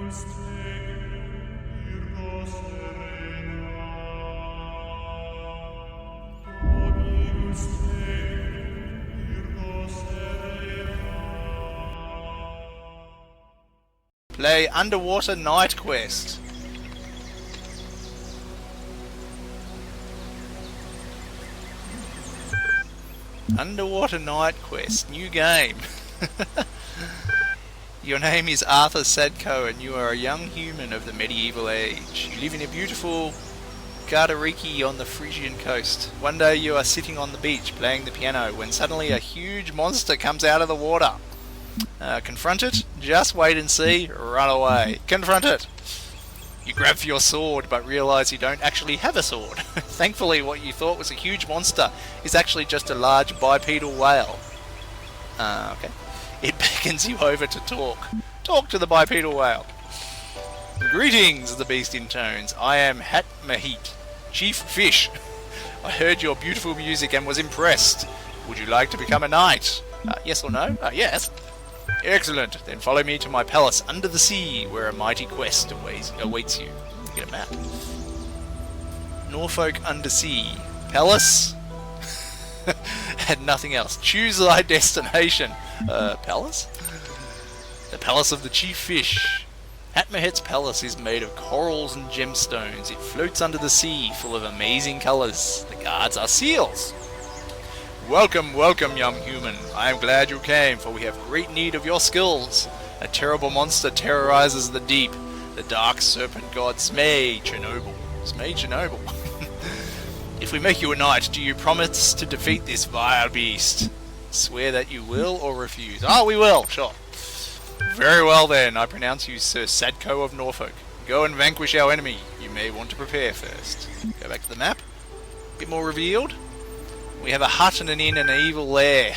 Play Underwater Night Quest. Underwater Night Quest, new game. Your name is Arthur Sadko and you are a young human of the medieval age. You live in a beautiful Gardariki on the Frisian coast. One day you are sitting on the beach playing the piano when suddenly a huge monster comes out of the water. Confront it, just wait and see, run away. Confront it. You grab for your sword but realise you don't actually have a sword. Thankfully what you thought was a huge monster is actually just a large bipedal whale. Okay. It beckons you over to talk. Talk to the bipedal whale. Greetings, the beast intones. I am Hat Mahit, Chief Fish. I heard your beautiful music and was impressed. Would you like to become a knight? Yes or no? Yes. Excellent. Then follow me to my palace under the sea, where a mighty quest awaits you. Get a map. Norfolk Undersea. Palace? And nothing else. Choose thy destination. Palace? The palace of the chief fish. Hatmahet's palace is made of corals and gemstones. It floats under the sea, full of amazing colours. The guards are seals. Welcome, welcome, young human. I am glad you came, for we have great need of your skills. A terrible monster terrorizes the deep. The dark serpent god Zmei Chernobyl. If we make you a knight, do you promise to defeat this vile beast? Swear that you will or refuse? We will, sure. Very well then, I pronounce you Sir Sadko of Norfolk. Go and vanquish our enemy. You may want to prepare first. Go back to the map. A bit more revealed. We have a hut and an inn and an evil lair.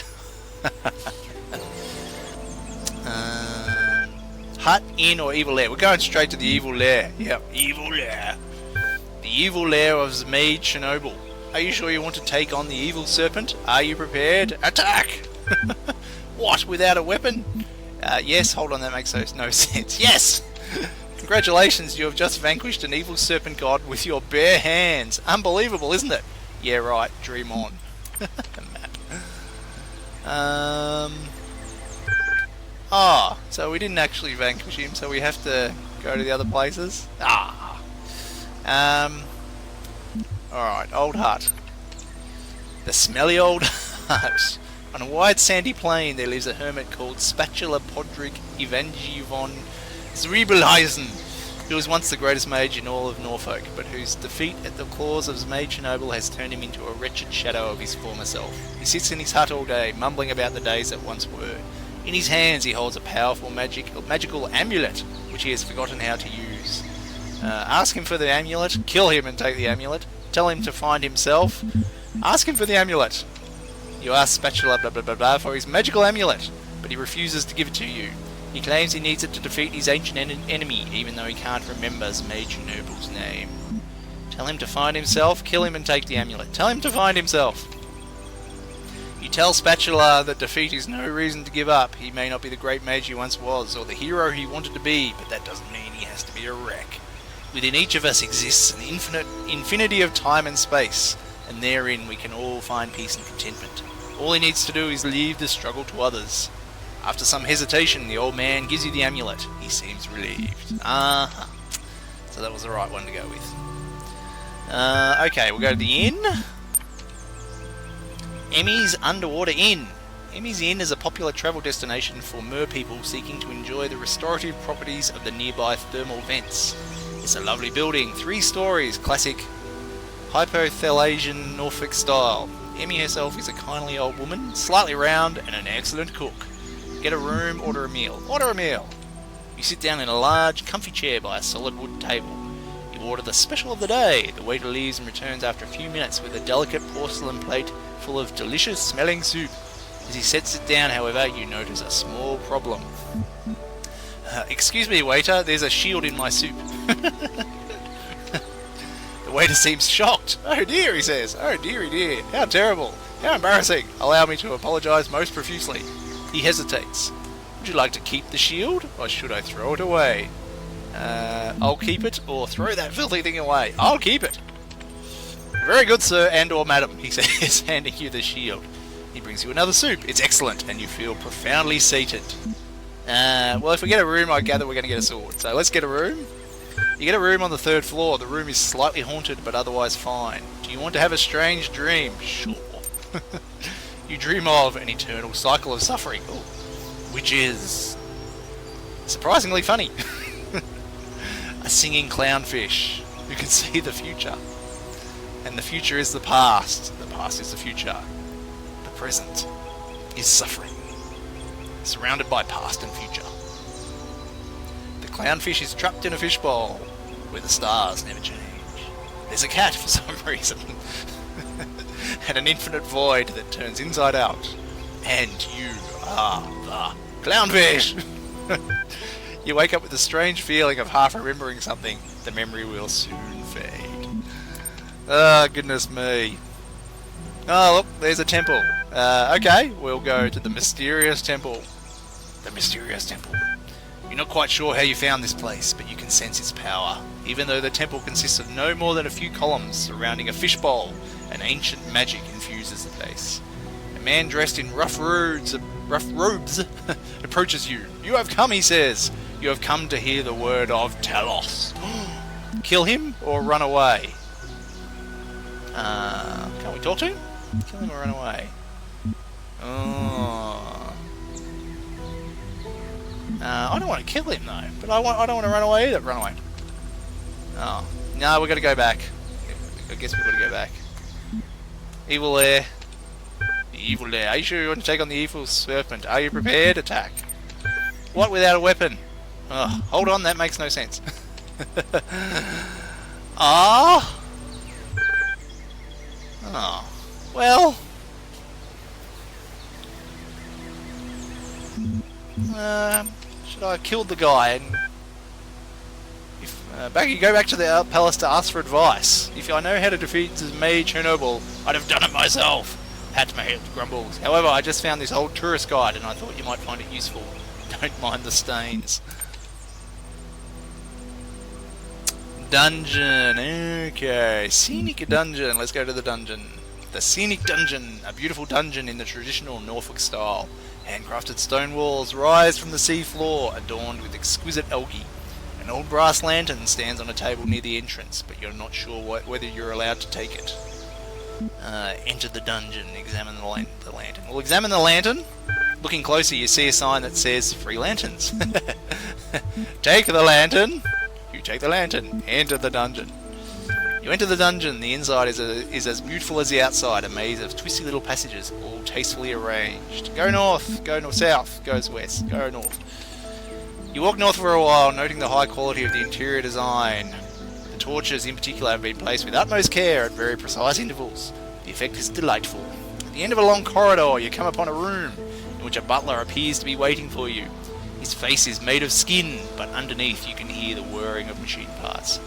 Hut, inn, or evil lair? We're going straight to the evil lair. Yep, evil lair. The evil lair of Zmei Chernobyl. Are you sure you want to take on the evil serpent? Are you prepared? Attack! What, without a weapon? Yes, hold on, that makes no sense. Yes! Congratulations, you have just vanquished an evil serpent god with your bare hands. Unbelievable, isn't it? Yeah, right, dream on. Map. So we didn't actually vanquish him, so we have to go to the other places. Alright, old hut. The smelly old hut. On a wide sandy plain there lives a hermit called Spatula Podrick Evangivon Zwiebelheisen, who was once the greatest mage in all of Norfolk, but whose defeat at the claws of Zmei Chernobyl has turned him into a wretched shadow of his former self. He sits in his hut all day, mumbling about the days that once were. In his hands he holds a powerful magical amulet, which he has forgotten how to use. Ask him for the amulet, kill him and take the amulet, tell him to find himself, ask him for the amulet. You ask Spatula blah blah blah blah for his magical amulet, but he refuses to give it to you. He claims he needs it to defeat his ancient enemy, even though he can't remember Zmei Chernobyl's name. Tell him to find himself, kill him and take the amulet. Tell him to find himself. You tell Spatula that defeat is no reason to give up. He may not be the great mage he once was, or the hero he wanted to be, but that doesn't mean he has to be a wreck. Within each of us exists an infinity of time and space, and therein we can all find peace and contentment. All he needs to do is leave the struggle to others. After some hesitation, the old man gives you the amulet. He seems relieved. So that was the right one to go with. Okay, we'll go to the inn. Emmy's Underwater Inn. Emmy's Inn is a popular travel destination for mer people seeking to enjoy the restorative properties of the nearby thermal vents. It's a lovely building, 3 stories, classic Hypothalasian Norfolk style. Emmy herself is a kindly old woman, slightly round, and an excellent cook. Get a room, order a meal. Order a meal! You sit down in a large, comfy chair by a solid wood table. You order the special of the day. The waiter leaves and returns after a few minutes with a delicate porcelain plate full of delicious smelling soup. As he sets it down, however, you notice a small problem. Excuse me, waiter, there's a shield in my soup. The waiter seems shocked. Oh dear, he says. Oh dearie dear, how terrible, how embarrassing. Allow me to apologise most profusely. He hesitates. Would you like to keep the shield, or should I throw it away? I'll keep it, or throw that filthy thing away. I'll keep it. Very good, sir, and or madam, he says, handing you the shield. He brings you another soup. It's excellent, and you feel profoundly sated. Well, if we get a room, I gather we're going to get a sword. So let's get a room. You get a room on the 3rd floor. The room is slightly haunted, but otherwise fine. Do you want to have a strange dream? Sure. You dream of an eternal cycle of suffering, which is surprisingly funny. A singing clownfish who can see the future. And the future is the past. The past is the future. The present is suffering. Surrounded by past and future. The clownfish is trapped in a fishbowl where the stars never change. There's a cat for some reason. And an infinite void that turns inside out. And you are the clownfish! You wake up with a strange feeling of half remembering something. The memory will soon fade. Ah, goodness me. Oh, look, there's a temple. Okay, we'll go to the mysterious temple. The mysterious temple. You're not quite sure how you found this place, but you can sense its power. Even though the temple consists of no more than a few columns surrounding a fishbowl, an ancient magic infuses the place. A man dressed in rough robes approaches you. You have come, he says. You have come to hear the word of Talos. Kill him or run away? Can't we talk to him? Kill him or run away? Oh. I don't want to kill him though, but I don't want to run away either. Run away. Oh. No, we've got to go back. I guess we've got to go back. Evil Lair. The Evil Lair. Are you sure you want to take on the evil serpent? Are you prepared? Attack. What without a weapon? Oh, hold on, that makes no sense. Ah. Oh. Well. Should I have killed the guy and go back to the palace to ask for advice? If I know how to defeat Zmei Chernobyl, I'd have done it myself. Pat my head grumbles. However, I just found this old tourist guide and I thought you might find it useful. Don't mind the stains. Dungeon. Okay. Scenic dungeon. Let's go to the dungeon. The Scenic Dungeon. A beautiful dungeon in the traditional Norfolk style. Handcrafted stone walls rise from the sea floor, adorned with exquisite algae. An old brass lantern stands on a table near the entrance, but you're not sure whether you're allowed to take it. Enter the dungeon. Examine the lantern. We'll examine the lantern. Looking closer, you see a sign that says free lanterns. Take the lantern. You take the lantern. Enter the dungeon. You enter the dungeon. The inside is as beautiful as the outside, a maze of twisty little passages, all tastefully arranged. Go north, south, goes west, go north. You walk north for a while, noting the high quality of the interior design. The torches in particular have been placed with utmost care at very precise intervals. The effect is delightful. At the end of a long corridor, you come upon a room in which a butler appears to be waiting for you. His face is made of skin, but underneath you can hear the whirring of machine parts.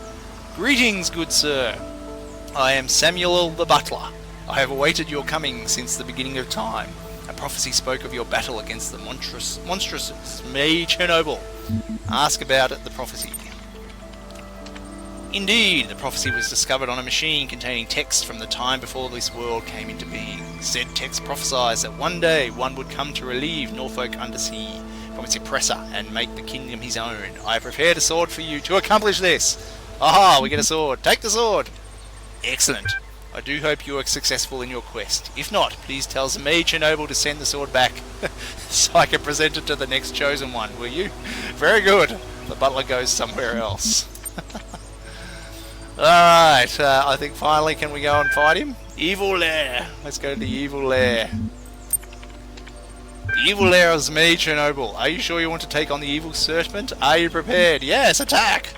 Greetings, good sir. I am Samuel the butler. I have awaited your coming since the beginning of time. A prophecy spoke of your battle against the monstrous Zmei Chernobyl. Ask about it, the prophecy. Indeed, the prophecy was discovered on a machine containing text from the time before this world came into being. Said text prophesies that one day one would come to relieve Norfolk undersea from its oppressor and make the kingdom his own. I have prepared a sword for you to accomplish this. Aha, we get a sword. Take the sword. Excellent. I do hope you are successful in your quest. If not, please tell Zmei Chernobyl to send the sword back so I can present it to the next chosen one, will you? Very good. The butler goes somewhere else. Alright, I think finally can we go and fight him? Evil Lair. Let's go to the Evil Lair. The Evil Lair of Zmei Chernobyl. Are you sure you want to take on the evil serpent? Are you prepared? Yes, attack!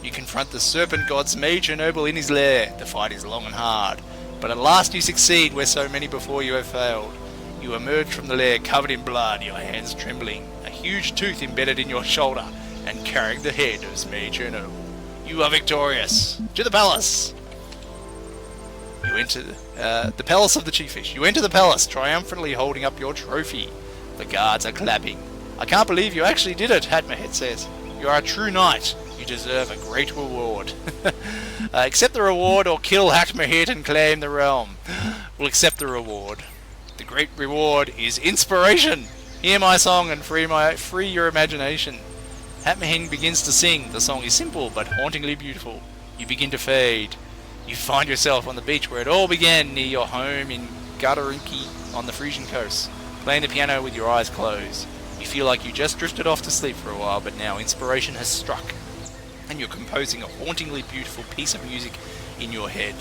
You confront the serpent god Zmei Chernobyl in his lair. The fight is long and hard, but at last you succeed where so many before you have failed. You emerge from the lair covered in blood, your hands trembling, a huge tooth embedded in your shoulder, and carrying the head of Zmei Chernobyl. You are victorious. To the palace! You enter the palace of the chief fish. You enter the palace, triumphantly holding up your trophy. The guards are clapping. I can't believe you actually did it, Hatmahead says. You are a true knight. You deserve a great reward. Accept the reward or kill Hackmahit and claim the realm. We'll accept the reward. The great reward is inspiration. Hear my song and free your imagination. Hatmahin begins to sing. The song is simple but hauntingly beautiful. You begin to fade. You find yourself on the beach where it all began, near your home in Gadarinki on the Frisian coast, playing the piano with your eyes closed. You feel like you just drifted off to sleep for a while, but now inspiration has struck, and you're composing a hauntingly beautiful piece of music in your head.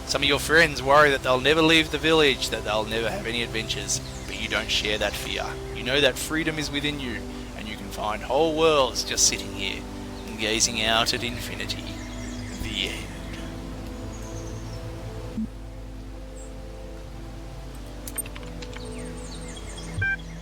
Some of your friends worry that they'll never leave the village, that they'll never have any adventures, but you don't share that fear. You know that freedom is within you, and you can find whole worlds just sitting here and gazing out at infinity. The end.